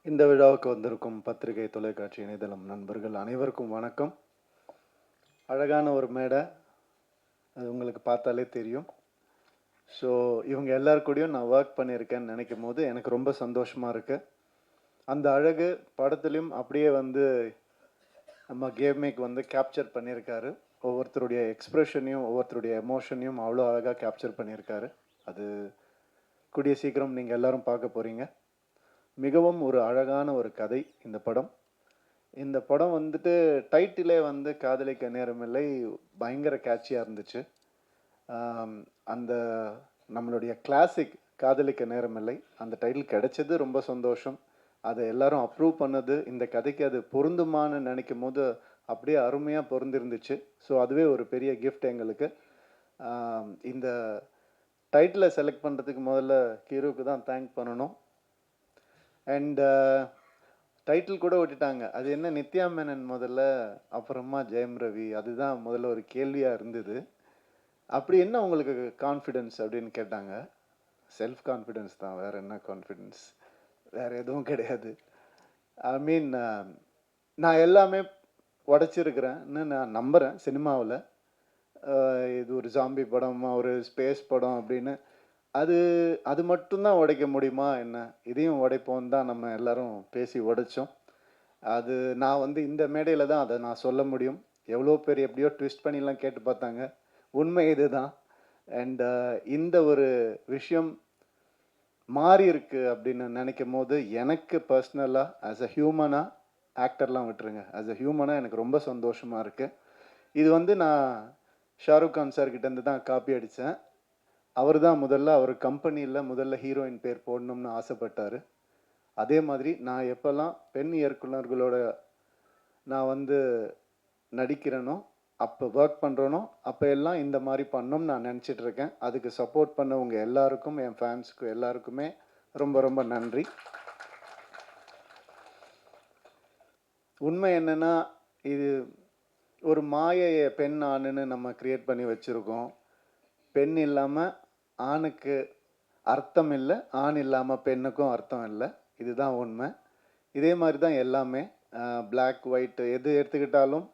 இந்த விழாவுக்கு வந்திருக்கும் பத்திரிகை, தொலைக்காட்சி, இணையதளம் நண்பர்கள் அனைவருக்கும் வணக்கம். அழகான ஒரு மேடை. அது உங்களுக்கு பார்த்தாலே தெரியும். ஸோ இவங்க எல்லார் கூடயும் நான் ஒர்க் பண்ணியிருக்கேன்னு நினைக்கும்போது எனக்கு ரொம்ப சந்தோஷமா இருக்கு. அந்த அழகு படத்துலயும் அப்படியே வந்து நம்ம கேமேக் வந்து கேப்சர் பண்ணியிருக்காரு. ஒவ்வொருத்தருடைய எக்ஸ்பிரஷனையும், ஒவ்வொருத்தருடைய எமோஷனையும் அவ்வளோ அழகா கேப்சர் பண்ணியிருக்காரு. அது கூடிய சீக்கிரம் நீங்க எல்லாரும் பார்க்க போறீங்க. மிகவும் ஒரு அழகான ஒரு கதை இந்த படம். இந்த படம் வந்துட்டு டைட்டிலே வந்து காதலிக்க நேரமில்லை பயங்கர கேட்சியா இருந்துச்சு. அந்த நம்மளுடைய கிளாசிக் காதலிக்க நேரமில்லை அந்த டைட்டில் கிடைச்சது ரொம்ப சந்தோஷம். அதை எல்லாரும் அப்ரூவ் பண்ணது, இந்த கதைக்கு அது பொருந்துமான்னு நினைக்கும் போது அப்படியே அருமையாக பொருந்திருந்துச்சு. ஸோ அதுவே ஒரு பெரிய கிஃப்ட் எங்களுக்கு. இந்த டைட்டிலை செலக்ட் பண்ணுறதுக்கு முதல்ல ஹீரோவுக்கு தான் தேங்க் பண்ணணும். அண்ட் டைட்டில் கூட விட்டுட்டாங்க. அது என்ன நித்யா மேனன் முதல்ல, அப்புறமா ஜெயம் ரவி. அதுதான் முதல்ல ஒரு கேள்வியாக இருந்தது. அப்படி என்ன உங்களுக்கு கான்ஃபிடென்ஸ் அப்படின்னு கேட்டாங்க. செல்ஃப் கான்ஃபிடென்ஸ் தான், வேற என்ன கான்ஃபிடென்ஸ், வேற எதுவும் கிடையாது. ஐ மீன் நான் எல்லாமே உடைச்சிருக்கிறேன்னு நான் நம்புகிறேன் சினிமாவில். இது ஒரு ஜாம்பி படம், ஒரு ஸ்பேஸ் படம் அப்படின்னு அது அது மட்டும்தான் உடைக்க முடியுமா என்ன? இதையும் உடைப்போம் தான் நம்ம எல்லாரும் பேசி உடைச்சோம். அது நான் வந்து இந்த மேடையில் தான் அதை நான் சொல்ல முடியும். எவ்வளோ பேர் எப்படியோ ட்விஸ்ட் பண்ணிலாம் கேட்டு பார்த்தாங்க. உண்மை இதுதான். அண்ட் இந்த ஒரு விஷயம் மாறி இருக்கு அப்படின்னு நினைக்கும் போது எனக்கு பர்சனலாக ஆஸ் அ ஹியூமனாக, ஆக்டர்லாம் விட்டுருங்க, ஆஸ் அ ஹியூமனாக எனக்கு ரொம்ப சந்தோஷமாக இருக்குது. இது வந்து நான் ஷாருக் கான் சார் கிட்டேருந்து தான் காப்பி அடித்தேன். அவர் தான் அவர் கம்பெனியில் முதல்ல ஹீரோயின் பேர் போடணும்னு ஆசைப்பட்டார். அதே மாதிரி நான் எப்போல்லாம் பெண் இயக்குனர்களோட நான் வந்து நடிக்கிறேனோ, அப்போ ஒர்க் பண்ணுறேனோ, அப்போ எல்லாம் இந்த மாதிரி பண்ணணும்னு நான் நினச்சிட்ருக்கேன். அதுக்கு சப்போர்ட் பண்ணவங்க எல்லாருக்கும், என் ஃபேன்ஸுக்கு எல்லாருக்குமே ரொம்ப ரொம்ப நன்றி. உண்மை என்னென்னா, இது ஒரு மாயையை பெண் ஆணுன்னு நம்ம கிரியேட் பண்ணி வச்சுருக்கோம். பெண் இல்லாமல் ஆணுக்கு அர்த்தம் இல்லை, ஆண் இல்லாமல் பெண்ணுக்கும் அர்த்தம் இல்லை. இதுதான் உண்மை. இதே மாதிரி தான் எல்லாமே. பிளாக் ஒயிட் எது எடுத்துக்கிட்டாலும்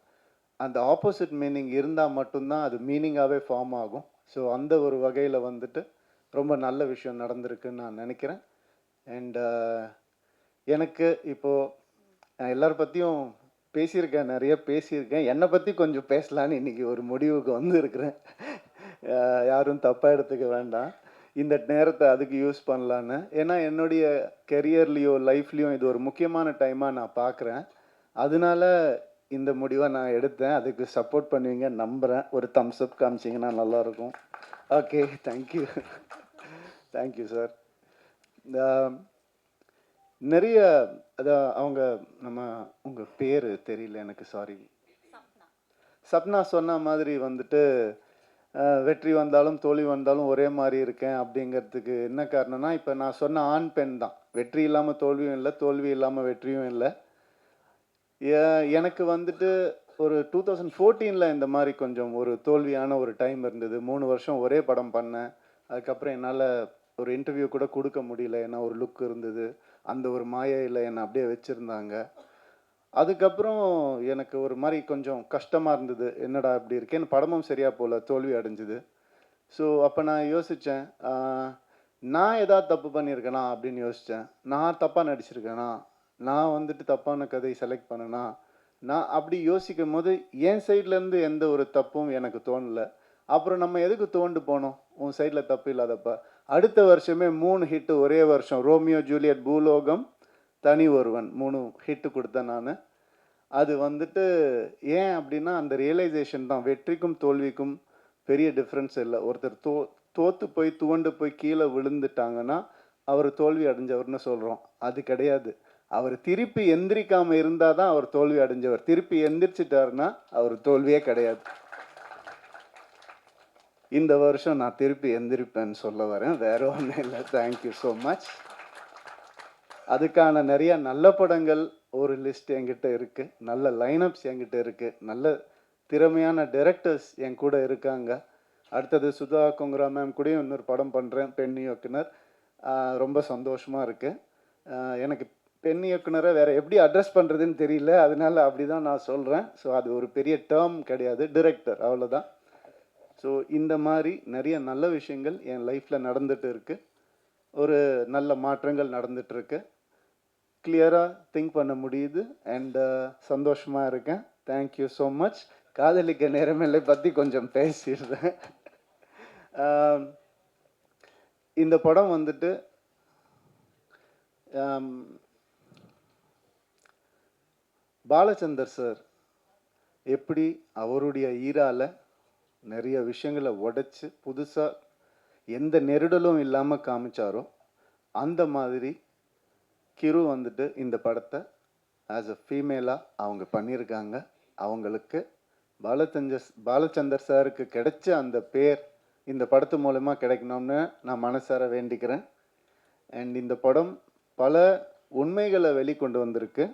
அந்த ஆப்போசிட் மீனிங் இருந்தால் மட்டும்தான் அது மீனிங்காகவே ஃபார்ம் ஆகும். ஸோ அந்த ஒரு வகையில் வந்துட்டு ரொம்ப நல்ல விஷயம் நடந்திருக்குன்னு நான் நினைக்கிறேன். அண்ட் எனக்கு இப்போது எல்லார் பற்றியும் பேசியிருக்கேன், நிறைய பேசியிருக்கேன். என்னை பற்றி கொஞ்சம் பேசலான்னு இன்றைக்கி ஒரு முடிவுக்கு வந்து இருக்கிறேன். யாரும் தப்பாக எடுத்துக்க வேண்டாம். இந்த நேரத்தை அதுக்கு யூஸ் பண்ணலான்னு. ஏன்னா என்னுடைய கெரியர்லேயோ லைஃப்லேயும் இது ஒரு முக்கியமான டைமாக நான் பார்க்குறேன். அதனால இந்த முடிவை நான் எடுத்தேன். அதுக்கு சப்போர்ட் பண்ணுவீங்க நம்புகிறேன். ஒரு தம்ஸ் அப் காமிச்சிங்கன்னா நல்லாயிருக்கும். Okay, thank you. Thank you sir. இந்த நிறைய அதான் அவங்க நம்ம உங்கள் பேர் தெரியல எனக்கு, சாரி. சப்னா சொன்ன மாதிரி வந்துட்டு வெற்றி வந்தாலும் தோல்வி வந்தாலும் ஒரே மாதிரி இருக்கேன் அப்படிங்கிறதுக்கு என்ன காரணம்னா, இப்போ நான் சொன்ன ஆண் பெண் தான். வெற்றி இல்லாமல் தோல்வியும் இல்லை, தோல்வி இல்லாமல் வெற்றியும் இல்லை. எனக்கு வந்துட்டு ஒரு 2014 இந்த மாதிரி கொஞ்சம் ஒரு தோல்வியான ஒரு டைம் இருந்தது. 3 வருஷம் ஒரே படம் பண்ணேன். அதுக்கப்புறம் என்னால் ஒரு இன்டர்வியூ கூட கொடுக்க முடியல. ஏன்னா ஒரு லுக் இருந்தது. அந்த ஒரு மாயையில் என்னை அப்படியே வச்சுருந்தாங்க. அதுக்கப்புறம் எனக்கு ஒரு மாதிரி கொஞ்சம் கஷ்டமாக இருந்தது. என்னடா இப்படி இருக்கேன்னு, படமும் சரியாக போகல, தோல்வி அடைஞ்சுது. ஸோ அப்போ நான் யோசித்தேன், நான் ஏதாவது தப்பு பண்ணியிருக்கேனா அப்படின்னு யோசித்தேன். நான் தப்பாக நடிச்சிருக்கேனா, நான் வந்துட்டு தப்பான கதை செலக்ட் பண்ணனா, நான் அப்படி யோசிக்கும் போது என் சைட்லேருந்து எந்த ஒரு தப்பும் எனக்கு தோணலை. அப்புறம் நம்ம எதுக்கு தோண்டு போனோம், உன் சைடில் தப்பு இல்லாதப்ப. அடுத்த வருஷமே 3 ஹிட்டு ஒரே வருஷம். ரோமியோ ஜூலியட், பூலோகம், தனி ஒருவன் 3 ஹிட்டு கொடுத்தேன் நான். அது வந்துட்டு ஏன் அப்படின்னா அந்த ரியலைசேஷன் தான். வெற்றிக்கும் தோல்விக்கும் பெரிய டிஃப்ரென்ஸ் இல்லை. ஒருத்தர் தோற்று போய் துவண்டு போய் கீழே விழுந்துட்டாங்கன்னா அவர் தோல்வி அடைஞ்சவர்னு சொல்கிறோம். அது கிடையாது. அவர் திருப்பி எந்திரிக்காமல் இருந்தால் தான் அவர் தோல்வி அடைஞ்சவர். திருப்பி எந்திரிச்சிட்டாருன்னா அவர் தோல்வியே கிடையாது. இந்த வருஷம் நான் திருப்பி எந்திரிப்பேன்னு சொல்ல வரேன், வேற ஒன்றும் இல்லை. Thank you so much. அதுக்கான நிறைய நல்ல படங்கள் ஒரு லிஸ்ட் என்கிட்ட இருக்குது. நல்ல லைனப்ஸ் என்கிட்ட இருக்குது. நல்ல திறமையான டைரக்டர்ஸ் என் கூட இருக்காங்க. அடுத்தது சுதா கொங்கரா மேம் கூடயும் இன்னொரு படம் பண்ணுறேன், பெண் இயக்குனர். ரொம்ப சந்தோஷமாக இருக்குது. எனக்கு பெண் இயக்குனரை வேறு எப்படி அட்ரஸ் பண்ணுறதுன்னு தெரியல, அதனால அப்படி தான் நான் சொல்கிறேன். ஸோ அது ஒரு பெரிய டேர்ம் கிடையாது, டிரெக்டர் அவ்வளோதான். ஸோ இந்த மாதிரி நிறைய நல்ல விஷயங்கள் என் லைஃப்பில் நடந்துட்டு இருக்கு. ஒரு நல்ல மாற்றங்கள் நடந்துட்டு இருக்கு. கிளியராக திங்க் பண்ண முடியுது அண்ட் சந்தோஷமாக இருக்கேன். Thank you so much. காதலிக்க நேரமில்லை பற்றி கொஞ்சம் பேசிடுறேன். இந்த படம் வந்துட்டு பாலச்சந்தர் சார் எப்படி அவருடைய ஈரால நிறைய விஷயங்களை உடைச்சு புதுசாக எந்த நெருடலும் இல்லாமல் காமிச்சாரோ அந்த மாதிரி கிரு வந்துட்டு இந்த படத்தை ஆஸ் அ ஃபீமேலாக அவங்க பண்ணியிருக்காங்க. அவங்களுக்கு பாலச்சந்தர் சாருக்கு கிடைச்ச அந்த பேர் இந்த படத்து மூலமாக கிடைக்கணும்னு நான் மனசார வேண்டிக்கிறேன். அண்ட் இந்த படம் பல உண்மைகளை வெளிக்கொண்டு வந்திருக்கு.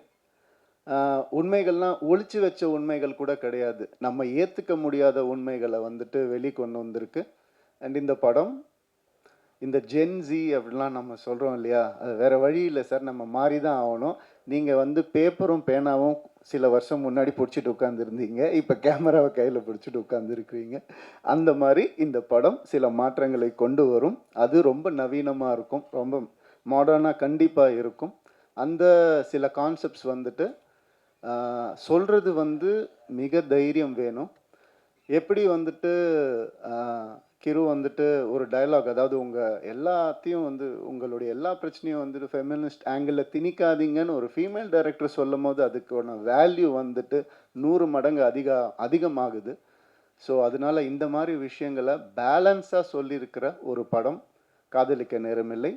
உண்மைகள்லாம் ஒளிச்சு வச்ச உண்மைகள் கூட கிடையாது, நம்ம ஏற்றுக்க முடியாத உண்மைகளை வந்துட்டு வெளிக்கொண்டு வந்திருக்கு. அண்ட் இந்த படம் இந்த ஜென்ஸி அப்படிலாம் நம்ம சொல்கிறோம் இல்லையா, அது வேறு வழி இல்லை சார், நம்ம மாறி தான் ஆகணும். நீங்கள் வந்து பேப்பரும் பேனாவும் சில வருஷம் முன்னாடி பிடிச்சிட்டு உட்காந்துருந்தீங்க, இப்போ கேமராவை கையில் பிடிச்சிட்டு உட்காந்துருக்குறீங்க. அந்த மாதிரி இந்த படம் சில மாற்றங்களை கொண்டு வரும். அது ரொம்ப நவீனமாக இருக்கும், ரொம்ப மாடர்னாக கண்டிப்பாக இருக்கும். அந்த சில கான்செப்ட்ஸ் வந்துட்டு சொல்கிறது வந்து மிக தைரியம் வேணும். எப்படி வந்துட்டு கிரு வந்துட்டு ஒரு டயலாக், அதாவது உங்கள் எல்லாத்தையும் வந்து உங்களுடைய எல்லா பிரச்சனையும் வந்துட்டு ஃபெமினிஸ்ட் ஆங்கிளில் திணிக்காதீங்கன்னு ஒரு ஃபீமேல் டைரக்டர் சொல்லும் போது அதுக்கான வேல்யூ வந்துட்டு 100 மடங்கு அதிகமாகுது. ஸோ அதனால் இந்த மாதிரி விஷயங்களை பேலன்ஸாக சொல்லியிருக்கிற ஒரு படம் காதலிக்க நேரமில்லை.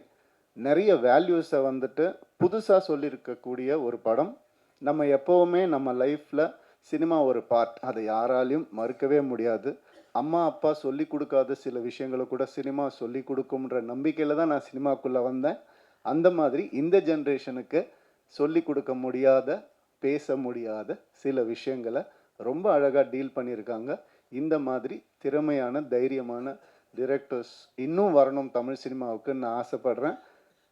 நிறைய வேல்யூஸை வந்துட்டு புதுசாக சொல்லியிருக்கக்கூடிய ஒரு படம். நம்ம எப்போவுமே நம்ம லைஃப்பில் சினிமா ஒரு பார்ட், அதை யாராலையும் மறுக்கவே முடியாது. அம்மா அப்பா சொல்லி கொடுக்காத சில விஷயங்களை கூட சினிமா சொல்லி கொடுக்கும்ன்ற நம்பிக்கையில் தான் நான் சினிமாக்குள்ளே வந்தேன். அந்த மாதிரி இந்த ஜென்ரேஷனுக்கு சொல்லி கொடுக்க முடியாத, பேச முடியாத சில விஷயங்களை ரொம்ப அழகாக டீல் பண்ணியிருக்காங்க. இந்த மாதிரி திறமையான தைரியமான டிரெக்டர்ஸ் இன்னும் வரணும் தமிழ் சினிமாவுக்குன்னு நான் ஆசைப்படுறேன்.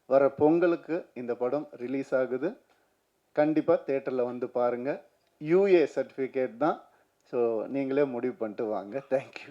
வர பொங்கலுக்கு இந்த படம் ரிலீஸ் ஆகுது. கண்டிப்பாக தேட்டரில் வந்து பாருங்கள். யூஏ சர்டிஃபிகேட் தான். ஸோ நீங்களே முடிவு பண்ணிட்டு வாங்க. தேங்க்யூ.